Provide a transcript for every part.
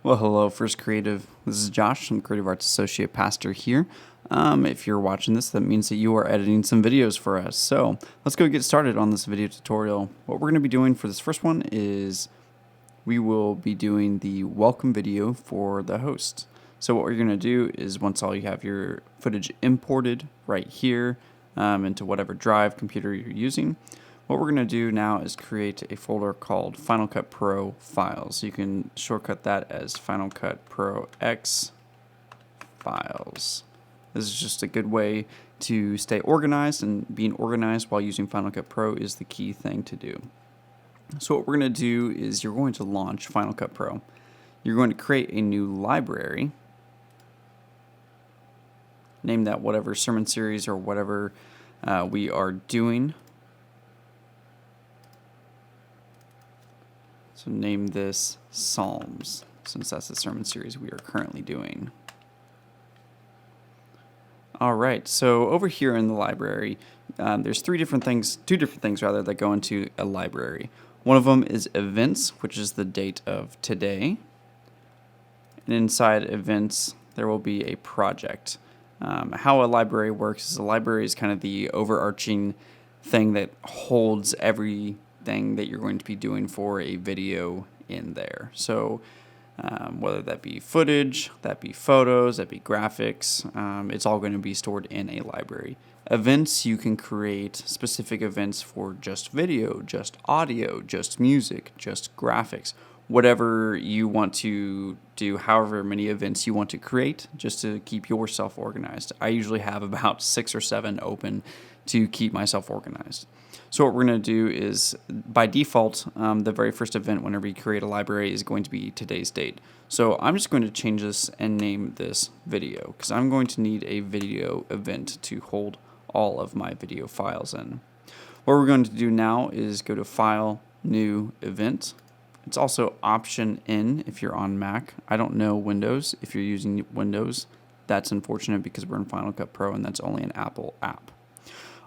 Well, hello, First Creative. This is Josh. I'm Creative Arts Associate Pastor here. If you're watching this, that means that you are editing some videos for us. So let's go get started on this video tutorial. What we're going to be doing for this first one is we will be doing the welcome video for the host. So what we're going to do is once all you have your footage imported right here into whatever drive computer you're using, what we're going to do now is create a folder called Final Cut Pro Files. You can shortcut that as Final Cut Pro X Files. This is just a good way to stay organized, and being organized while using Final Cut Pro is the key thing to do. So what we're going to do is you're going to launch Final Cut Pro. You're going to create a new library. Name that whatever sermon series or whatever we are doing. So name this Psalms, since that's the sermon series we are currently doing. All right, so over here in the library, there's two different things that go into a library. One of them is events, which is the date of today. And inside events, there will be a project. How a library works is a library is kind of the overarching thing that holds everything that you're going to be doing for a video in there. So whether that be footage, that be photos, that be graphics, it's all going to be stored in a library. Events, you can create specific events for just video, just audio, just music, just graphics, whatever you want to do, however many events you want to create, just to keep yourself organized. I usually have about 6 or 7 open to keep myself organized. So what we're going to do is, by default, the very first event whenever you create a library is going to be today's date. So I'm just going to change this and name this video, because I'm going to need a video event to hold all of my video files in. What we're going to do now is go to File, New Event. It's also Option N if you're on Mac. I don't know Windows. If you're using Windows, that's unfortunate because we're in Final Cut Pro and that's only an Apple app.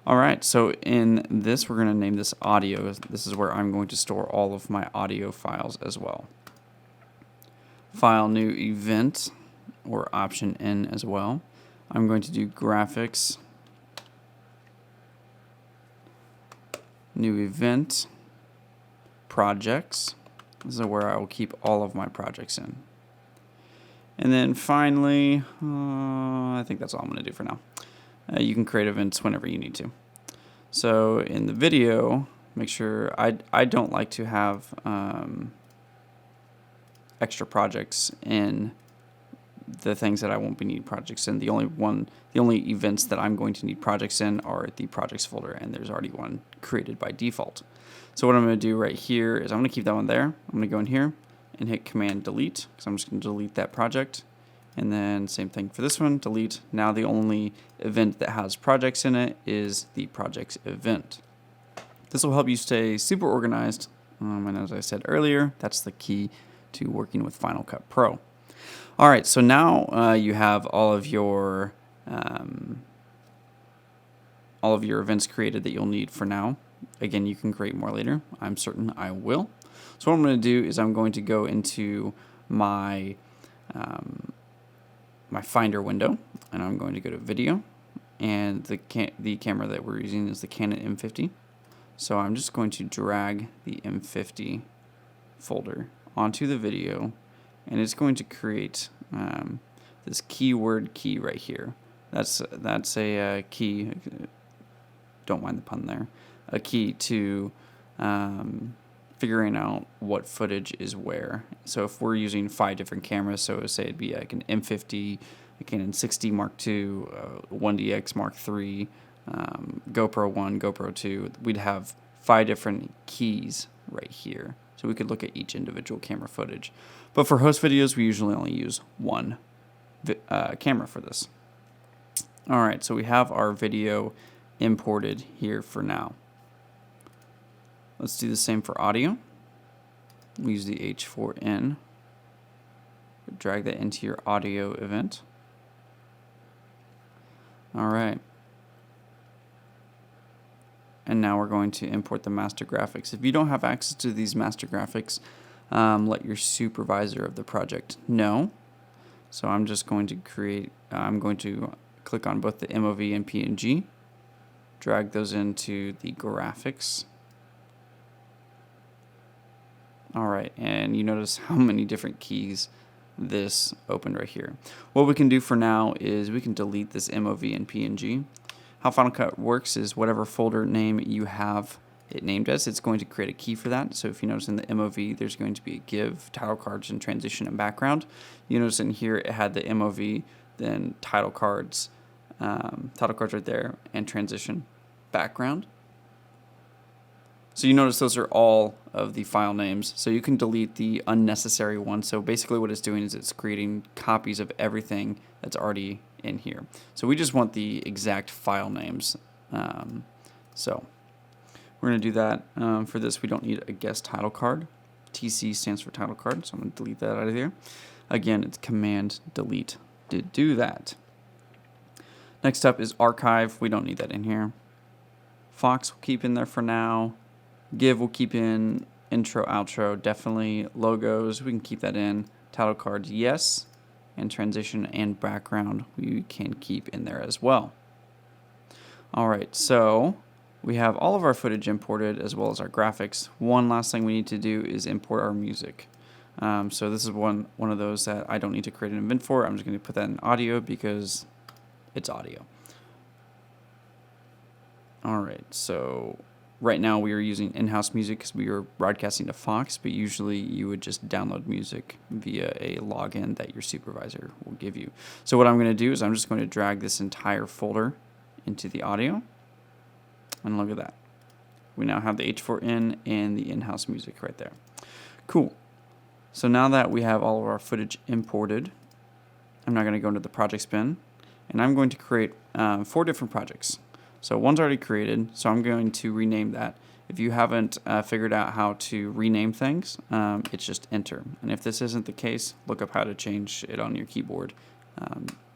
All right, so in this, we're going to name this audio. This is where I'm going to store all of my audio files as well. File, New Event, or Option N as well. I'm going to do graphics, New Event, Projects. This is where I will keep all of my projects in. And then finally, I think that's all I'm going to do for now. You can create events whenever you need to. So in the video, make sure I don't like to have extra projects in the things that I won't be need projects in. The only events that I'm going to need projects in are the projects folder, and there's already one created by default. So what I'm going to do right here is I'm going to keep that one there. I'm going to go in here and hit Command Delete, because I'm just going to delete that project. And then same thing for this one, delete. Now the only event that has projects in it is the projects event. This will help you stay super organized. And as I said earlier, that's the key to working with Final Cut Pro. All right, so now you have all of your events created that you'll need for now. Again, you can create more later. I'm certain I will. So what I'm going to do is I'm going to go into my my Finder window, and I'm going to go to Video, and the camera that we're using is the Canon M50. So I'm just going to drag the M50 folder onto the video, and it's going to create this keyword key right here. That's a key. Don't mind the pun there. A key to figuring out what footage is where. So if we're using 5 different cameras, so say it'd be like an M50, a Canon 60 Mark II, 1DX Mark III, GoPro 1, GoPro 2, we'd have 5 different keys right here. So we could look at each individual camera footage. But for host videos, we usually only use one camera for this. All right, so we have our video imported here for now. Let's do the same for audio. We use the H4n. Drag that into your audio event. All right. And now we're going to import the master graphics. If you don't have access to these master graphics, let your supervisor of the project know. So I'm just going to I'm going to click on both the MOV and PNG, drag those into the graphics. All right, and you notice how many different keys this opened right here. What we can do for now is we can delete this MOV and PNG. How Final Cut works is whatever folder name you have it named as, it's going to create a key for that. So if you notice in the MOV, there's going to be a give, title cards, and transition and background. You notice in here it had the MOV, then title cards right there, and transition background. So you notice those are all of the file names. So you can delete the unnecessary ones. So basically what it's doing is it's creating copies of everything that's already in here. So we just want the exact file names. So we're going to do that. For this, we don't need a guest title card. TC stands for title card, so I'm going to delete that out of here. Again, it's Command Delete to do that. Next up is archive. We don't need that in here. Fox we'll keep in there for now. Give we'll keep in. Intro, outro, definitely. Logos, we can keep that in. Title cards, yes. And transition and background, we can keep in there as well. All right, so we have all of our footage imported as well as our graphics. One last thing we need to do is import our music. So this is one of those that I don't need to create an event for. I'm just going to put that in audio because it's audio. All right, so right now we are using in-house music because we are broadcasting to Fox, but usually you would just download music via a login that your supervisor will give you. So what I'm going to do is I'm just going to drag this entire folder into the audio, and look at that. We now have the H4n and the in-house music right there. Cool. So now that we have all of our footage imported, I'm now going to go into the projects bin, and I'm going to create 4 different projects. So one's already created, so I'm going to rename that. If you haven't figured out how to rename things, it's just enter. And if this isn't the case, look up how to change it on your keyboard.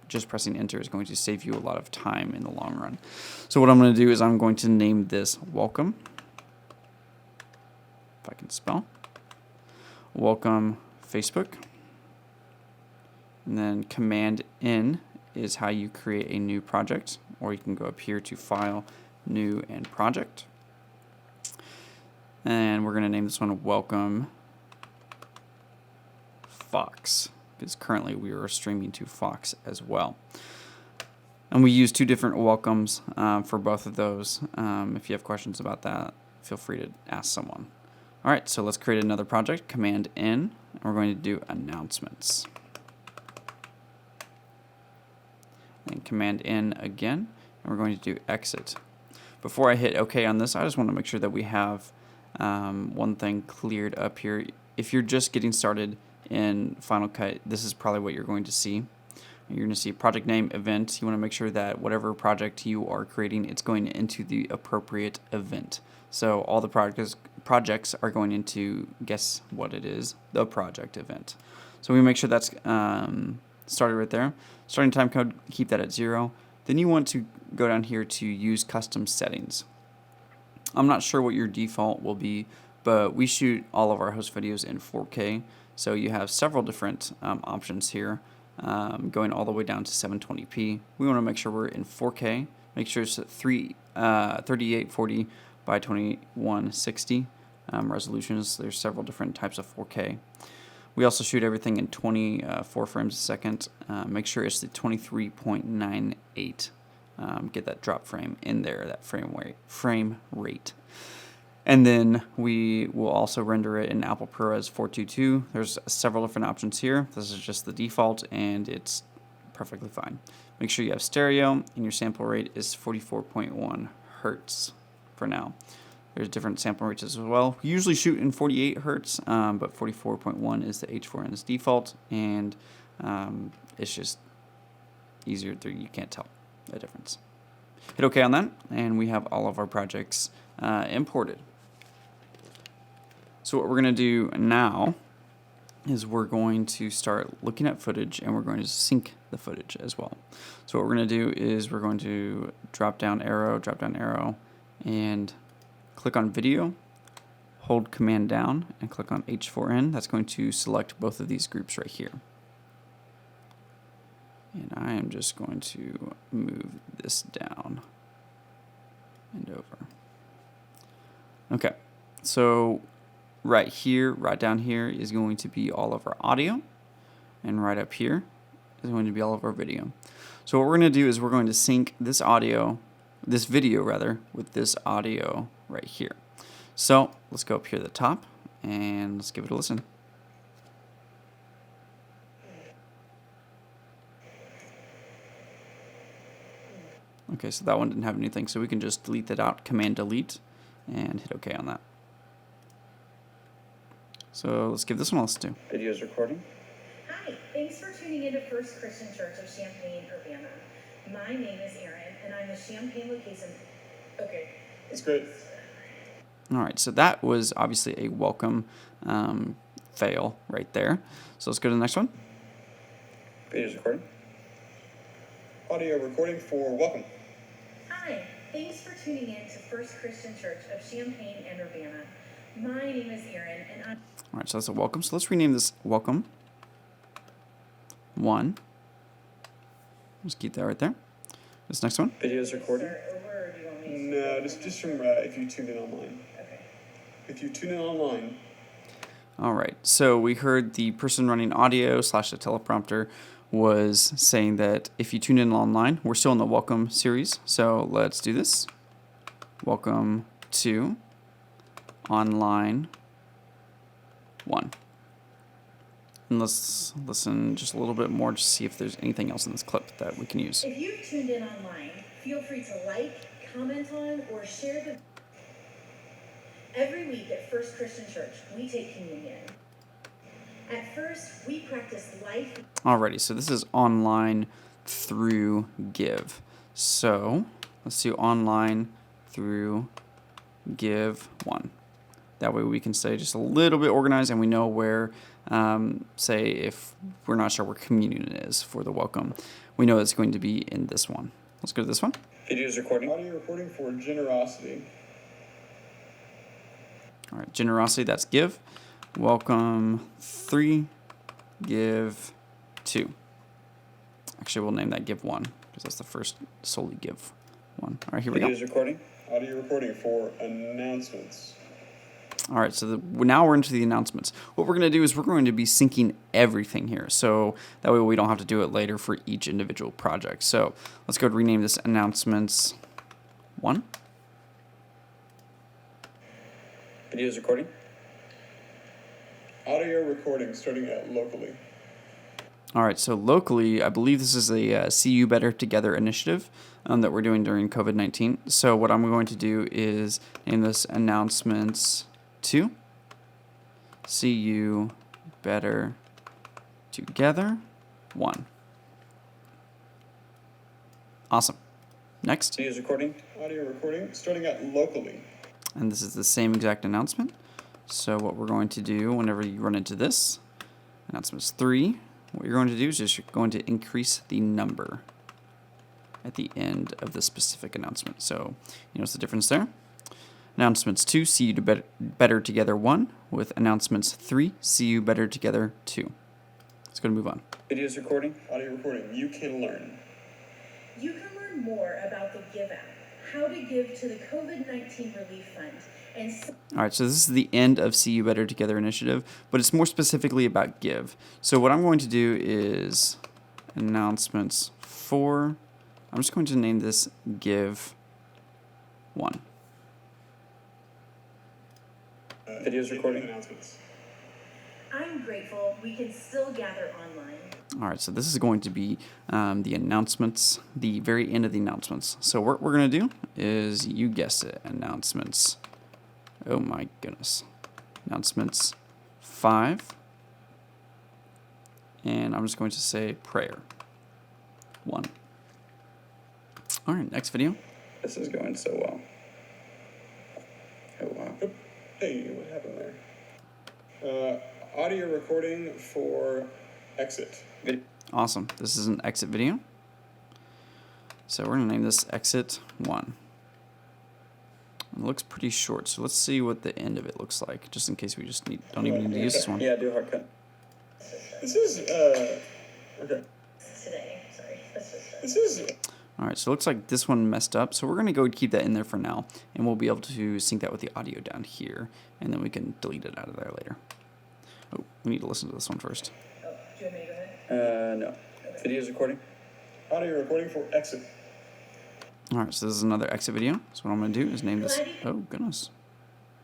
Just pressing enter is going to save you a lot of time in the long run. So what I'm going to do is I'm going to name this Welcome. If I can spell. Welcome Facebook. And then Command N is how you create a new project, or you can go up here to File, New, and Project. And we're going to name this one Welcome Fox, because currently we are streaming to Fox as well. And we use 2 different welcomes for both of those. If you have questions about that, feel free to ask someone. All right, so let's create another project, Command N, and we're going to do announcements. And Command N again, and we're going to do exit. Before I hit OK on this, I just want to make sure that we have one thing cleared up here. If you're just getting started in Final Cut, this is probably what you're going to see. You're going to see project name, event. You want to make sure that whatever project you are creating, it's going into the appropriate event. So all the projects are going into, guess what it is, the project event. So we make sure that's started right there. Starting time code, keep that at 0. Then you want to go down here to use custom settings. I'm not sure what your default will be, but we shoot all of our host videos in 4K. So you have several different options here, going all the way down to 720p. We want to make sure we're in 4K. Make sure it's at 3840 by 2160 resolutions. There's several different types of 4K. We also shoot everything in 24 frames a second. Make sure it's the 23.98. Get that drop frame in there, that frame rate. And then we will also render it in Apple ProRes 422. There's several different options here. This is just the default, and it's perfectly fine. Make sure you have stereo, and your sample rate is 44.1 hertz for now. There's different sample rates as well. We usually shoot in 48 hertz, but 44.1 is the H4n's default, and it's just easier. You can't tell the difference. Hit OK on that, and we have all of our projects imported. So what we're going to do now is we're going to start looking at footage, and we're going to sync the footage as well. So what we're going to do is we're going to drop down arrow, and click on video, hold Command down and click on H4N. That's going to select both of these groups right here. And I am just going to move this down and over. Okay, so right here, right down here is going to be all of our audio, and right up here is going to be all of our video. So what we're going to do is we're going to sync this video rather, with this audio right here. So let's go up here at the top and let's give it a listen. Okay, so that one didn't have anything, so we can just delete that out, Command delete, and hit OK on that. So let's give this one a listen to. Video's recording. Hi, thanks for tuning into First Christian Church of Champaign, Urbana. My name is Erin, and I'm the Champaign location. Okay. That's great. All right, so that was obviously a welcome fail right there. So let's go to the next one. Video's recording. Audio recording for welcome. Hi, thanks for tuning in to First Christian Church of Champaign and Urbana. My name is Erin, and I'm... All right, so that's a welcome. So let's rename this welcome 1. Just keep that right there. This next one. Video's recording. Start over, or do you want me to... No, just from if you tuned in online. Okay. If you tune in online. All right, so we heard the person running audio / the teleprompter was saying that if you tune in online, we're still in the welcome series. So let's do this. Welcome to online 1. And let's listen just a little bit more to see if there's anything else in this clip that we can use. If you've tuned in online, feel free to like, comment on, or share the... Every week at First Christian Church, we take communion. At first, we practice life... Alrighty, so this is online through give. So let's do online through give 1. That way we can stay just a little bit organized and we know where, say, if we're not sure where communion is for the welcome, we know it's going to be in this one. Let's go to this one. Video's recording. Audio recording for generosity. All right, generosity, that's give. Welcome 3, give 2. Actually, we'll name that give 1 because that's the first solely give 1. All right, here we go. Video's recording. Audio recording for announcements. All right, so now we're into the announcements. What we're going to do is we're going to be syncing everything here, so that way we don't have to do it later for each individual project. So let's go and rename this announcements 1. Video's recording. Audio recording starting at locally. All right, so locally, I believe this is a See You Better Together initiative that we're doing during COVID-19. So what I'm going to do is name this announcements 2. See You Better Together 1. Awesome. Next. Video's recording. Audio recording starting at locally. And this is the same exact announcement. So what we're going to do whenever you run into this, announcements 3, what you're going to do is just you're going to increase the number at the end of the specific announcement. So you notice the difference there. Announcements 2, See You Better Together 1, with announcements 3, See You Better Together 2. Let's go and move on. Video's recording. Audio recording. You can learn. You can learn more about the Give app, how to give to the COVID-19 Relief Fund, and... All right, so this is the end of See You Better Together initiative, but it's more specifically about give. So what I'm going to do is announcements 4. I'm just going to name this give 1. Video's recording. Announcements. I'm grateful we can still gather online. All right, so this is going to be the announcements, the very end of the announcements. So what we're going to do is, you guessed it, announcements. Oh my goodness. Announcements 5. And I'm just going to say prayer 1. All right, next video. This is going so well. Oh, wow. Hey, what happened there? Audio recording for exit. Awesome. This is an exit video. So we're going to name this exit 1. It looks pretty short, so let's see what the end of it looks like, just in case we just don't even need to use this one. Yeah, do a hard cut. This is, okay. Today, sorry. This is... All right, so it looks like this one messed up, so we're going to go keep that in there for now, and we'll be able to sync that with the audio down here, and then we can delete it out of there later. Oh, we need to listen to this one first. Oh, do you want me to go ahead? No. Okay. Video's recording. Audio recording for exit. All right, so this is another exit video. So what I'm going to do is name this... Oh, goodness.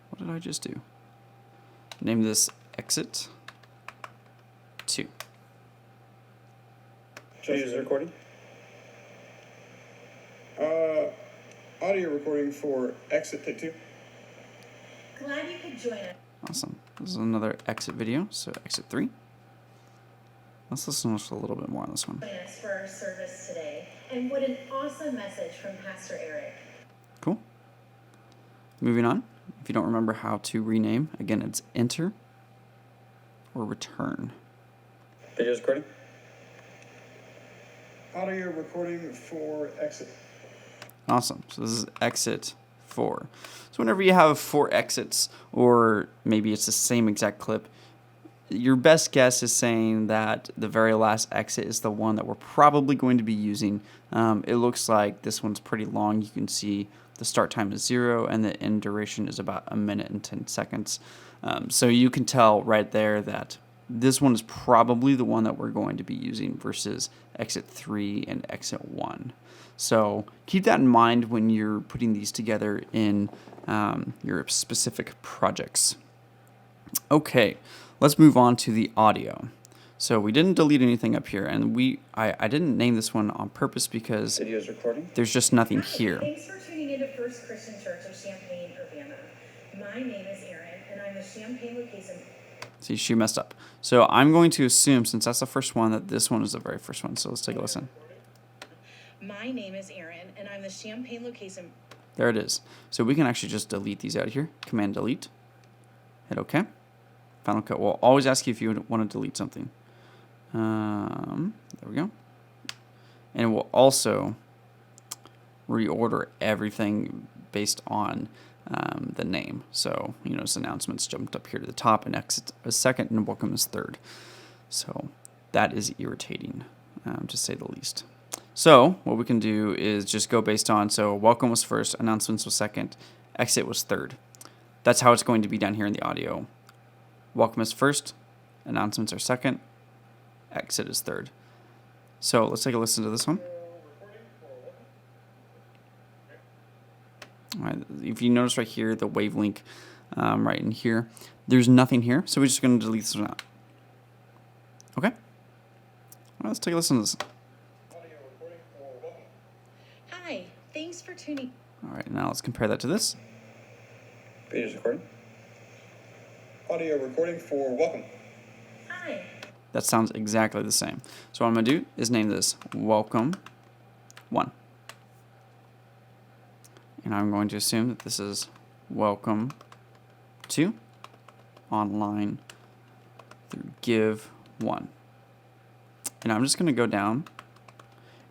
What did I just do? Name this exit 2. Video's recording. Audio recording for exit take 2. Glad you could join us. Awesome. This is another exit video, so exit 3. Let's listen to a little bit more on this one. Join us for our service today. And what an awesome message from Pastor Eric. Cool. Moving on. If you don't remember how to rename, again, it's enter or return. Video's recording. Audio recording for exit. Awesome. So this is exit 4. So whenever you have 4 exits, or maybe it's the same exact clip, your best guess is saying that the very last exit is the one that we're probably going to be using. It looks like this one's pretty long. You can see the start time is 0 and the end duration is about 1 minute and 10 seconds. So you can tell right there that this one is probably the one that we're going to be using versus exit 3 and exit 1. So keep that in mind when you're putting these together in your specific projects. Okay, let's move on to the audio. So we didn't delete anything up here, and I didn't name this one on purpose because Video's recording. there's just nothing here. Thanks for tuning into First Christian Church of Champaign, Urbana. My name is Erin, and I'm the Champaign location. See, she messed up. So I'm going to assume, since that's the first one, that this one is the very first one. So let's take a listen. My name is Erin, and I'm the Champaign location. There it is. So we can actually just delete these out of here. Command delete. Hit OK. Final Cut will always ask you if you want to delete something. There we go. And it will also reorder everything based on the name. So, you notice announcements jumped up here to the top, and exit is second, and welcome is third. So that is irritating, to say the least. So what we can do is just go based on, so welcome was first, announcements was second, exit was third. That's how it's going to be down here in the audio. Welcome is first, announcements are second, exit is third. So let's take a listen to this one. All right, if you notice right here, the wave link right in here, there's nothing here, so we're just going to delete this one out. Okay? All right, let's take a listen to this. Hi, thanks for tuning. All right, now let's compare that to this. Video's recording. Audio recording for welcome. Hi. That sounds exactly the same. So what I'm going to do is name this Welcome 1. And I'm going to assume that this is Welcome 2, online through Give 1. And I'm just going to go down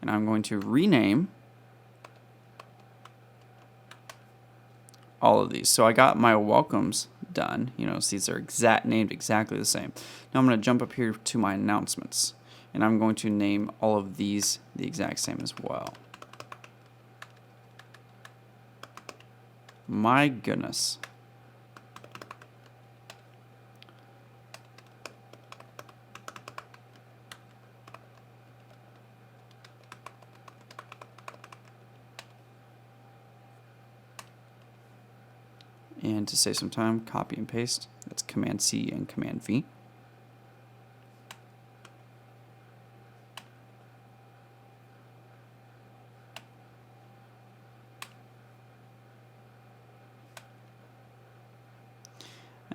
and I'm going to rename all of these. So I got my welcomes done. You know, so these are named exactly the same. Now I'm going to jump up here to my announcements, and I'm going to name all of these the exact same as well. My goodness. And to save some time, copy and paste. That's Command C and Command V.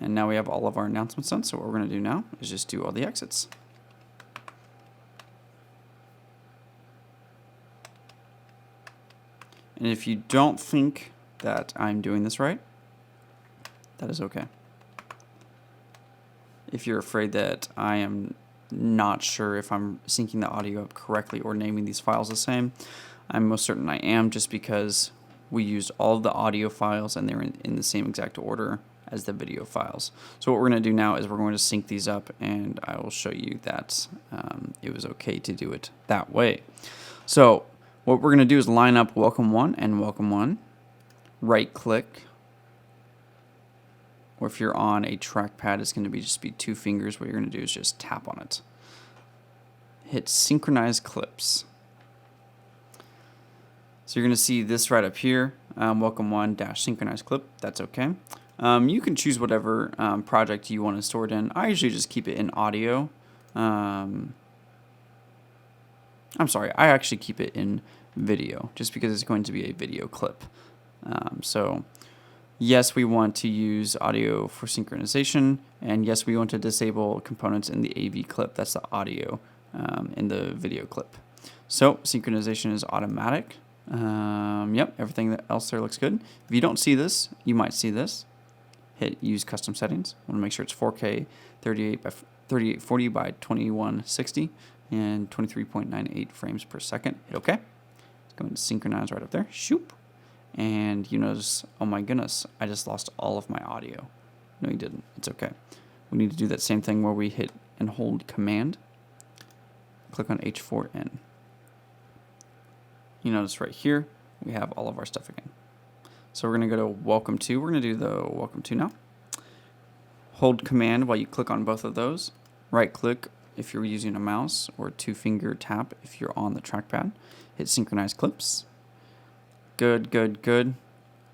And now we have all of our announcements done. So what we're going to do now is just do all the exits. And if you don't think that I'm doing this right, that is okay. If you're afraid that I am not sure if I'm syncing the audio up correctly or naming these files the same, I'm most certain I am, just because we used all of the audio files and they're in the same exact order as the video files. So what we're going to do now is we're going to sync these up, and I will show you that it was okay to do it that way. So what we're going to do is line up welcome 1 and welcome 1, right click, or if you're on a trackpad, it's going to just be 2 fingers. What you're going to do is just tap on it. Hit Synchronize Clips. So you're going to see this right up here, welcome 1 - synchronize clip. That's okay. You can choose whatever project you want to store it in. I usually just keep it in audio. I'm sorry, I actually keep it in video just because it's going to be a video clip. So yes, we want to use audio for synchronization, and yes, we want to disable components in the AV clip. That's the audio in the video clip. So synchronization is automatic. Yep, everything else there looks good. If you don't see this, you might see this. Hit Use Custom Settings. I want to make sure it's 4K 3840 by 2160 and 23.98 frames per second. Hit OK. It's going to synchronize right up there. Shoop. And you notice, oh my goodness, I just lost all of my audio. No, you didn't. It's okay. We need to do that same thing where we hit and hold Command. Click on H4N. You notice right here, we have all of our stuff again. So we're going to go to Welcome To. We're going to do the Welcome To now. Hold Command while you click on both of those. Right click if you're using a mouse, or 2-finger tap if you're on the trackpad. Hit Synchronize Clips. Good, good, good.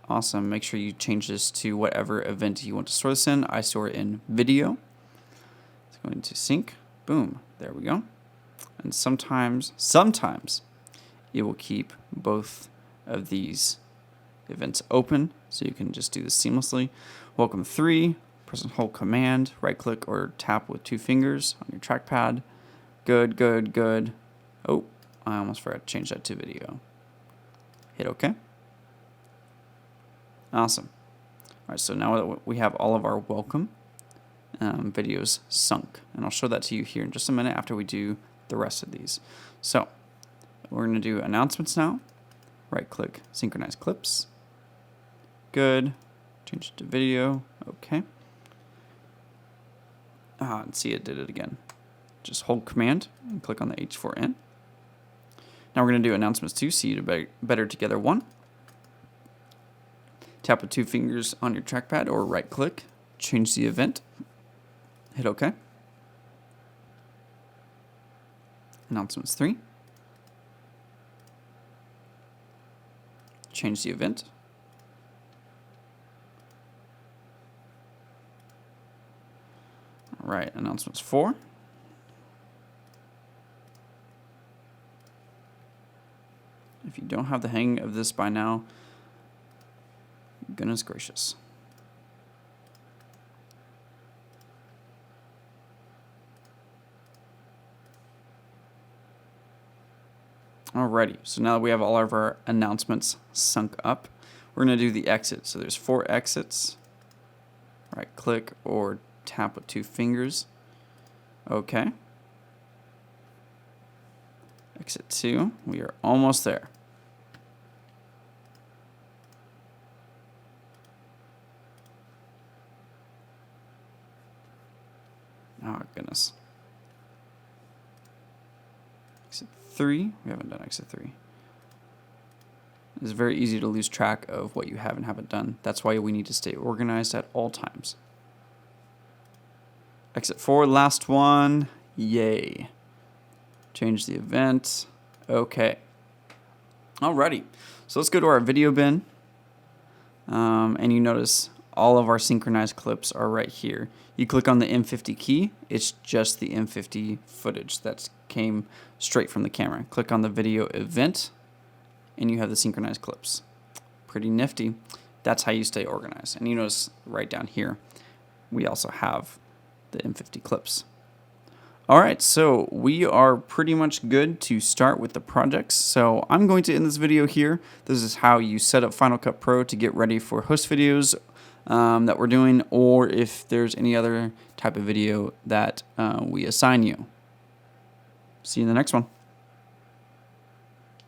Awesome. Make sure you change this to whatever event you want to store this in. I store it in video. It's going to sync. Boom. There we go. And sometimes it will keep both of these events open, so you can just do this seamlessly. Welcome 3, press and hold Command, right click or tap with 2 fingers on your trackpad. Good, good, good. Oh, I almost forgot to change that to video. Hit OK. Awesome. All right, so now that we have all of our welcome videos sunk, and I'll show that to you here in just a minute after we do the rest of these. So we're going to do announcements now. Right click, Synchronize Clips. Good. Change it to video. Okay. And see, it did it again. Just hold Command and click on the H4N. Now we're going to do announcements 2, see you better together 1. Tap with 2 fingers on your trackpad or right click. Change the event. Hit OK. Announcements 3. Change the event. All right, announcements 4. If you don't have the hang of this by now, goodness gracious. Alrighty, so now that we have all of our announcements sunk up, we're going to do the exit. So there's 4 exits. Right click or tap with 2 fingers. Okay. Exit 2. We are almost there. Oh, goodness. Exit 3. We haven't done exit 3. It's very easy to lose track of what you have and haven't done. That's why we need to stay organized at all times. Exit 4, last one. Yay. Change the event. Okay. Alrighty. So let's go to our video bin. And you notice all of our synchronized clips are right here. You click on the M50 key. It's just the M50 footage that came straight from the camera. Click on the video event, and you have the synchronized clips. Pretty nifty. That's how you stay organized. And you notice right down here, we also have the M50 clips. All right, so we are pretty much good to start with the projects. So I'm going to end this video here. This is how you set up Final Cut Pro to get ready for host videos that we're doing, or if there's any other type of video that we assign you. See you in the next one.